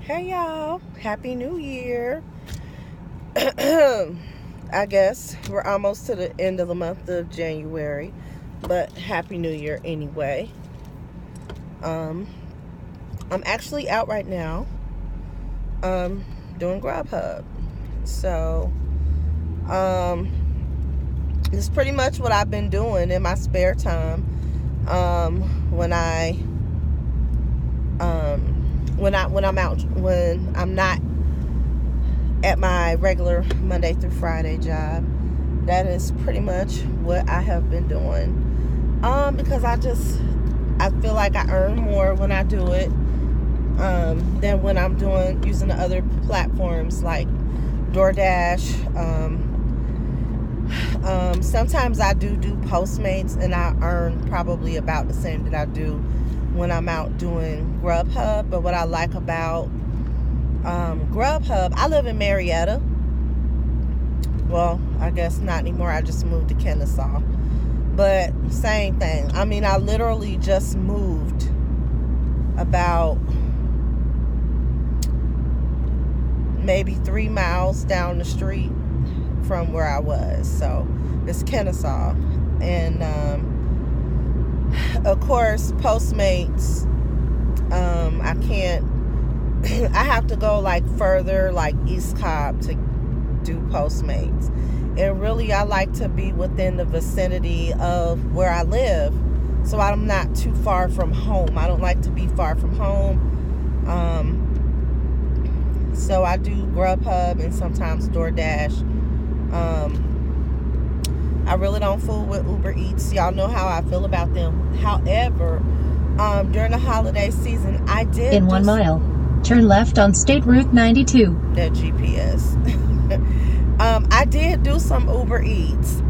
Hey y'all, Happy New Year. I guess we're almost to the end of the month of January, but Happy New Year anyway. I'm actually out right now doing Grubhub. So it's pretty much what I've been doing in my spare time when I'm not at my regular Monday through Friday job. That is pretty much what I have been doing. Because I feel like I earn more when I do it than when I'm using the other platforms like Doordash. Sometimes I do Postmates, and I earn probably about the same that I do when I'm out doing Grubhub. But what I like about Grubhub, I live in Marietta. Well, I guess not anymore. I just moved to Kennesaw. But same thing. I mean, I literally just moved about maybe 3 miles down the street from where I was. So it's Kennesaw. And of course, Postmates, I can't I have to go like further, like East Cobb, to do Postmates. And really, I like to be within the vicinity of where I live, so I'm not too far from home. I don't like to be far from home. So I do Grubhub and sometimes DoorDash. I really don't fool with UberEATS. Y'all know how I feel about them. However, during the holiday season, I did in 1 mile. Turn left on State Route 92. That GPS. I did do some UberEATS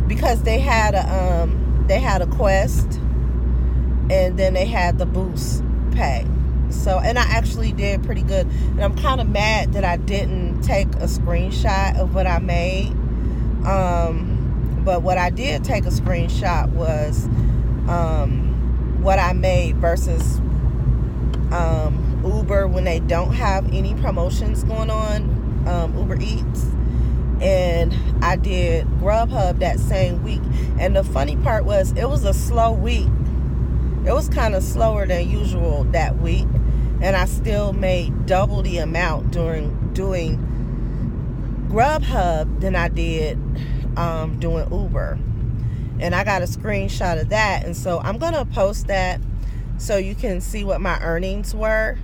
because they had a Quest, and then they had the Boost Pay. So, and I actually did pretty good. And I'm kind of mad that I didn't take a screenshot of what I made. But what I did take a screenshot was what I made versus Uber when they don't have any promotions going on, UberEATS. And I did Grubhub that same week. And the funny part was, it was a slow week. It was kind of slower than usual that week, and I still made double the amount during doing Grubhub than I did doing Uber. And I got a screenshot of that, and so I'm gonna post that so you can see what my earnings were.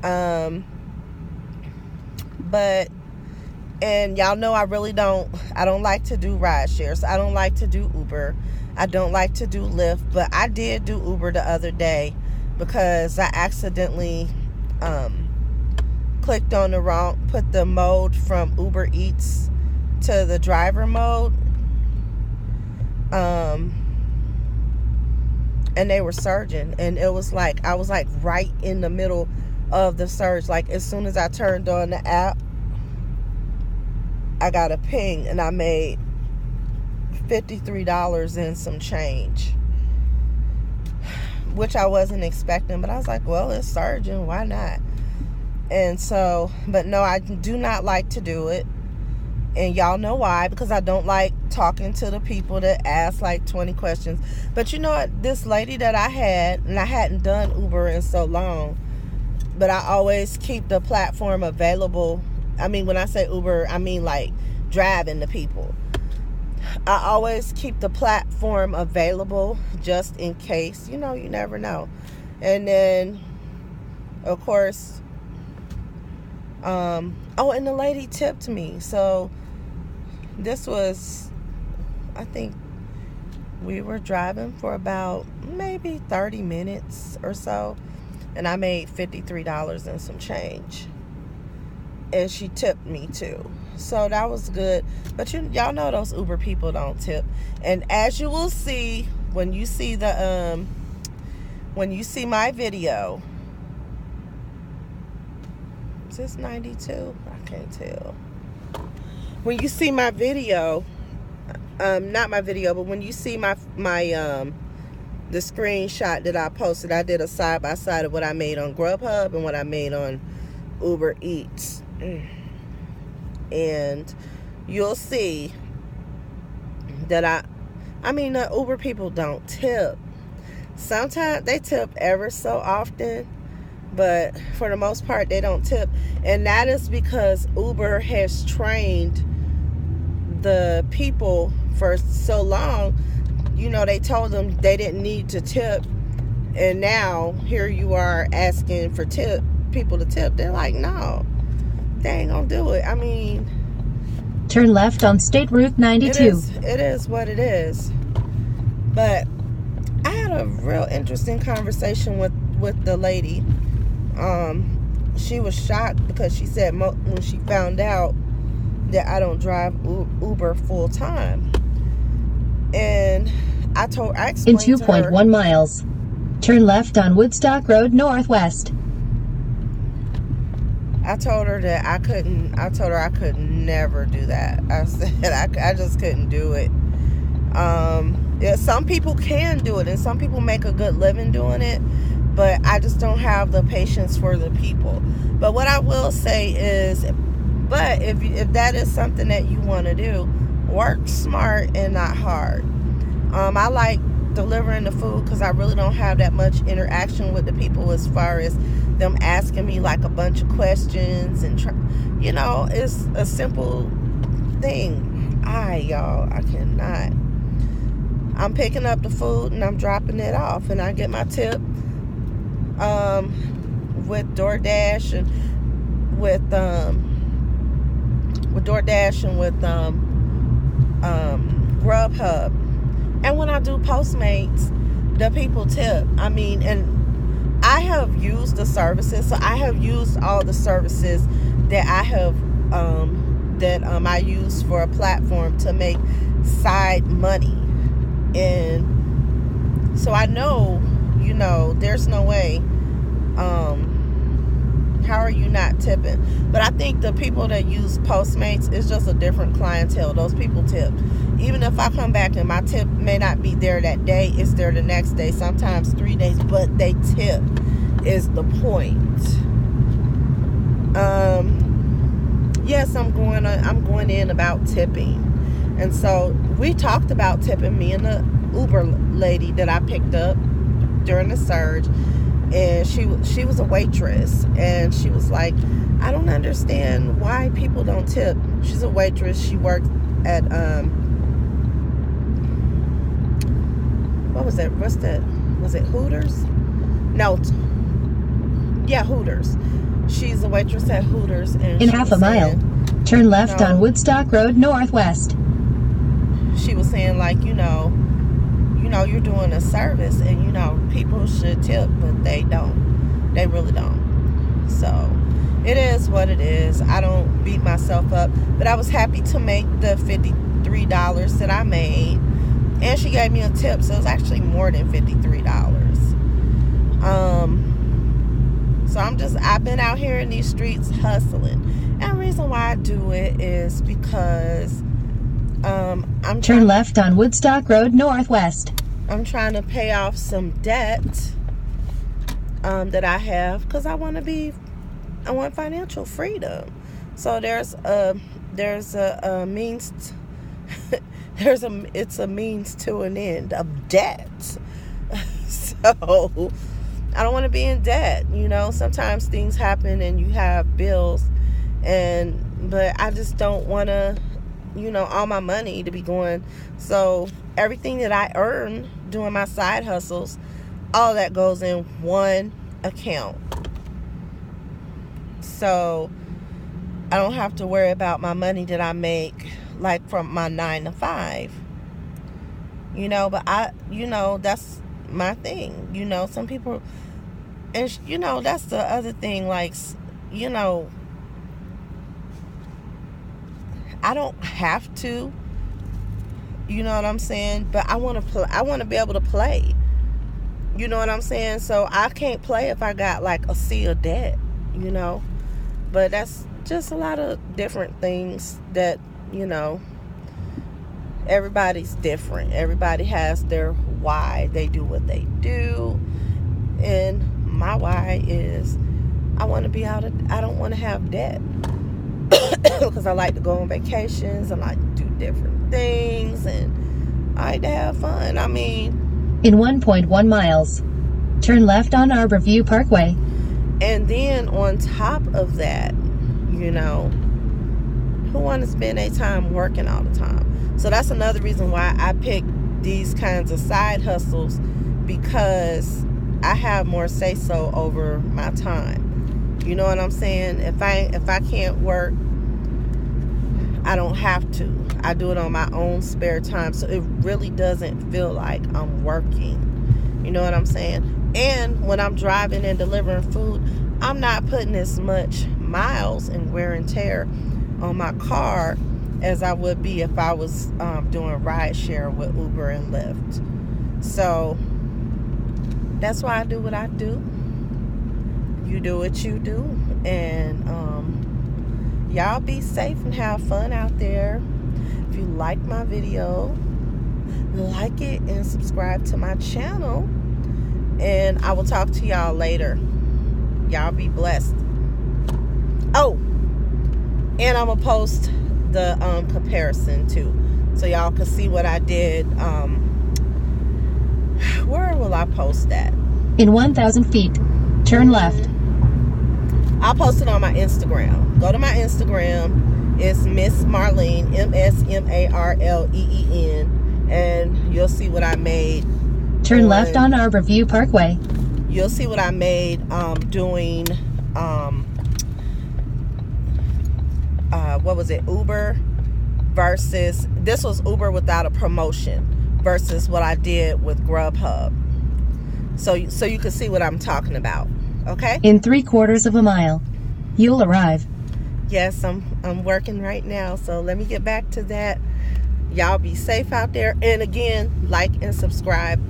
But and y'all know I don't like to do ride shares. I don't like to do Uber. I don't like to do Lyft, but I did do Uber the other day because I accidentally put the mode from UberEATS to the driver mode. And they were surging, and it was like I was like right in the middle of the surge. Like as soon as I turned on the app, I got a ping, and I made $53 and some change, which I wasn't expecting, but I was like, well, it's surging, why not? And so, but no, I do not like to do it. And y'all know why, because I don't like talking to the people that ask like 20 questions. But you know what, this lady that I had, and I hadn't done Uber in so long, but I always keep the platform available. I mean, when I say Uber, I mean like driving the people. I always keep the platform available just in case. You know, you never know. And then, of course, and the lady tipped me. So this was, I think we were driving for about maybe 30 minutes or so, and I made $53 and some change. And she tipped me too. So that was good. But y'all know those Uber people don't tip. And as you will see when you see my video. Is this 92? I can't tell. When you see my video, not my video, but when you see my the screenshot that I posted, I did a side-by-side of what I made on Grubhub and what I made on UberEATS. And you'll see that I mean, the Uber people don't tip. Sometimes they tip ever so often, but for the most part, they don't tip. And that is because Uber has trained the people for so long. You know, they told them they didn't need to tip, and now here you are asking for people to tip. They're like, no, they ain't gonna do it. I mean, turn left on State Route 92. It is what it is. But I had a real interesting conversation with the lady. She was shocked because she said when she found out that I don't drive Uber full time. And I explained in 2.1 miles, turn left on Woodstock Road Northwest. I told her that I could never do that. I said I just couldn't do it. Yeah, some people can do it, and some people make a good living doing it, but I just don't have the patience for the people. But what I will say is, but if that is something that you want to do, work smart and not hard. I like delivering the food because I really don't have that much interaction with the people as far as them asking me like a bunch of questions and it's a simple thing. Y'all, I cannot. I'm picking up the food and I'm dropping it off, and I get my tip with Doordash and with Doordash and with Grubhub. And when I do Postmates, the people tip. I mean, and I have used the services. So I have used all the services that I have I use for a platform to make side money. And so I know, there's no way. How are you not tipping? But I think the people that use Postmates is just a different clientele. Those people tip. Even if I come back and my tip may not be there that day, it's there the next day, sometimes 3 days, but they tip is the point. Yes, I'm going in about tipping. And so we talked about tipping, me and the Uber lady that I picked up during the surge. And she was a waitress, and she was like, I don't understand why people don't tip. She's a waitress. She works at what was that? Was it Hooters? No. Yeah, Hooters. She's a waitress at Hooters, and in half a mile, turn left on Woodstock Road Northwest. She was saying, like, you're doing a service, and people should tip, but they don't. They really don't. So it is what it is. I don't beat myself up, but I was happy to make the $53 that I made, and she gave me a tip, so it was actually more than $53. So I've been out here in these streets hustling, and the reason why I do it is because turn left on Woodstock Road Northwest. I'm trying to pay off some debt that I have, because I want financial freedom. So there's a means it's a means to an end of debt. So I don't want to be in debt. Sometimes things happen and you have bills, but I just don't want to all my money to be going. So everything that I earn doing my side hustles, all that goes in one account. So I don't have to worry about my money that I make like from my 9 to 5. But that's my thing. Some people, and that's the other thing, like, I don't have to, you know what I'm saying? But I want to be able to play. You know what I'm saying? So I can't play if I got like a sea of debt, But that's just a lot of different things that, everybody's different. Everybody has their why they do what they do. And my why is I want to be I don't want to have debt. Because I like to go on vacations, I like to do different things, and I like to have fun. I mean, in 1.1 miles, turn left on Arborview Parkway. And then on top of that, you know, who want to spend their time working all the time? So that's another reason why I pick these kinds of side hustles, because I have more say-so over my time. You know what I'm saying? If I can't work, I don't have to. I do it on my own spare time, so it really doesn't feel like I'm working. You know what I'm saying? And when I'm driving and delivering food, I'm not putting as much miles and wear and tear on my car as I would be if I was doing ride share with Uber and Lyft. So that's why I do what I do. You do what you do. And y'all be safe and have fun out there. If you like my video, like it and subscribe to my channel. And I will talk to y'all later. Y'all be blessed. Oh, and I'm going to post the comparison too, so y'all can see what I did. Where will I post that? In 1,000 feet, turn left. I'll post it on my Instagram. Go to my Instagram. It's Miss Marlene, MSMARLEEN, and you'll see what I made. Turn left on Arborview Parkway. You'll see what I made doing what was it, Uber versus, this was Uber without a promotion versus what I did with Grubhub. So you can see what I'm talking about. Okay? In 3/4 of a mile, you'll arrive. Yes, I'm working right now, so let me get back to that. Y'all be safe out there, and again, like and subscribe.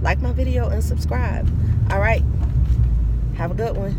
Like my video and subscribe. All right, have a good one.